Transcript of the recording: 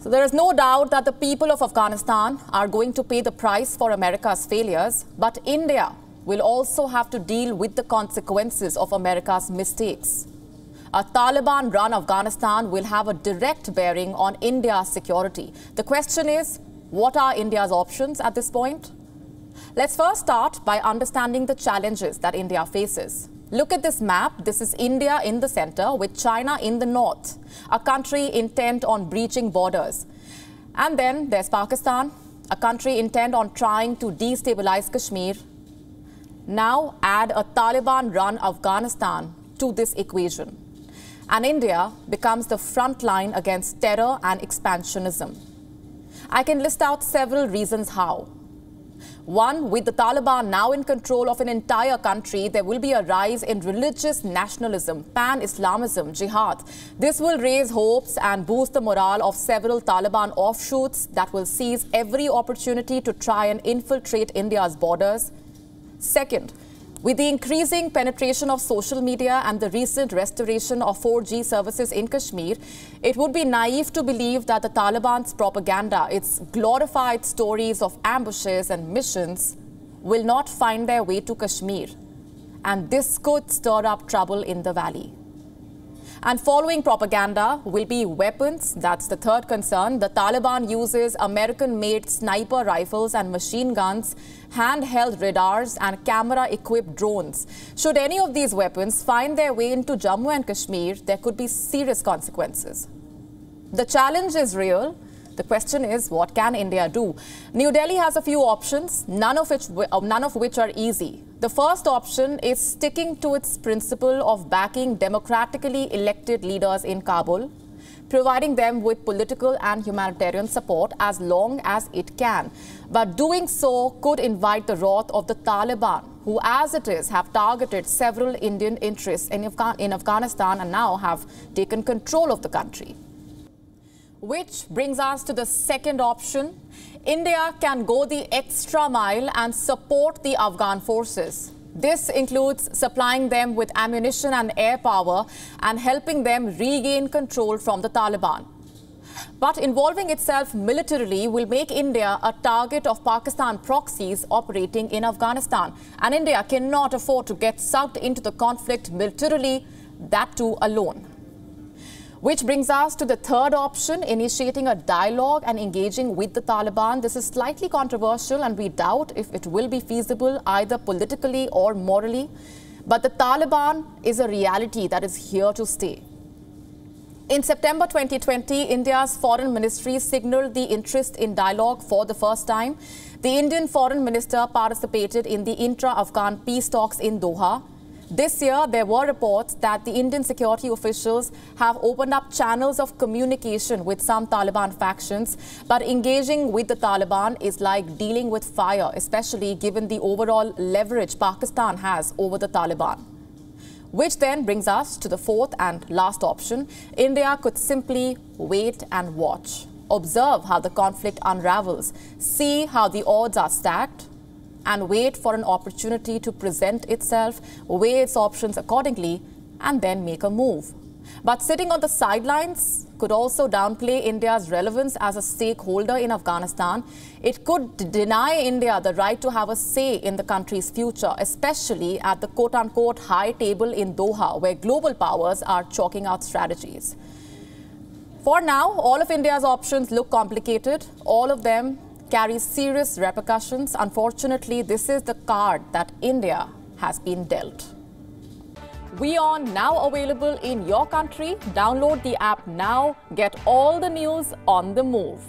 So there is no doubt that the people of Afghanistan are going to pay the price for America's failures, but India will also have to deal with the consequences of America's mistakes. A Taliban-run Afghanistan will have a direct bearing on India's security. The question is, what are India's options at this point? Let's first start by understanding the challenges that India faces. Look at this map. This is India in the center with China in the north, a country intent on breaching borders. And then there's Pakistan, a country intent on trying to destabilize Kashmir. Now add a Taliban-run Afghanistan to this equation, and India becomes the front line against terror and expansionism. I can list out several reasons how. One, with the Taliban now in control of an entire country, there will be a rise in religious nationalism, pan-Islamism, jihad. This will raise hopes and boost the morale of several Taliban offshoots that will seize every opportunity to try and infiltrate India's borders. Second, with the increasing penetration of social media and the recent restoration of 4G services in Kashmir, it would be naive to believe that the Taliban's propaganda, its glorified stories of ambushes and missions, will not find their way to Kashmir. And this could stir up trouble in the valley. And following propaganda will be weapons. That's the third concern. The Taliban uses American-made sniper rifles and machine guns, handheld radars and camera-equipped drones. Should any of these weapons find their way into Jammu and Kashmir, there could be serious consequences. The challenge is real. The question is, what can India do? New Delhi has a few options, none of which are easy. The first option is sticking to its principle of backing democratically elected leaders in Kabul, providing them with political and humanitarian support as long as it can. But doing so could invite the wrath of the Taliban, who as it is have targeted several Indian interests in Afghanistan and now have taken control of the country. Which brings us to the second option. India can go the extra mile and support the Afghan forces. This includes supplying them with ammunition and air power and helping them regain control from the Taliban. But involving itself militarily will make India a target of Pakistan proxies operating in Afghanistan. And India cannot afford to get sucked into the conflict militarily, that too alone. Which brings us to the third option, initiating a dialogue and engaging with the Taliban. This is slightly controversial and we doubt if it will be feasible either politically or morally. But the Taliban is a reality that is here to stay. In September 2020, India's foreign ministry signaled the interest in dialogue for the first time. The Indian foreign minister participated in the intra-Afghan peace talks in Doha. This year, there were reports that the Indian security officials have opened up channels of communication with some Taliban factions, but engaging with the Taliban is like dealing with fire, especially given the overall leverage Pakistan has over the Taliban. Which then brings us to the fourth and last option. India could simply wait and watch, observe how the conflict unravels, see how the odds are stacked, and wait for an opportunity to present itself, weigh its options accordingly, and then make a move. But sitting on the sidelines could also downplay India's relevance as a stakeholder in Afghanistan. It could deny India the right to have a say in the country's future, especially at the quote-unquote high table in Doha, where global powers are chalking out strategies. For now, all of India's options look complicated. All of them carries serious repercussions. Unfortunately, this is the card that India has been dealt. WION now available in your country. Download the app now. Get all the news on the move.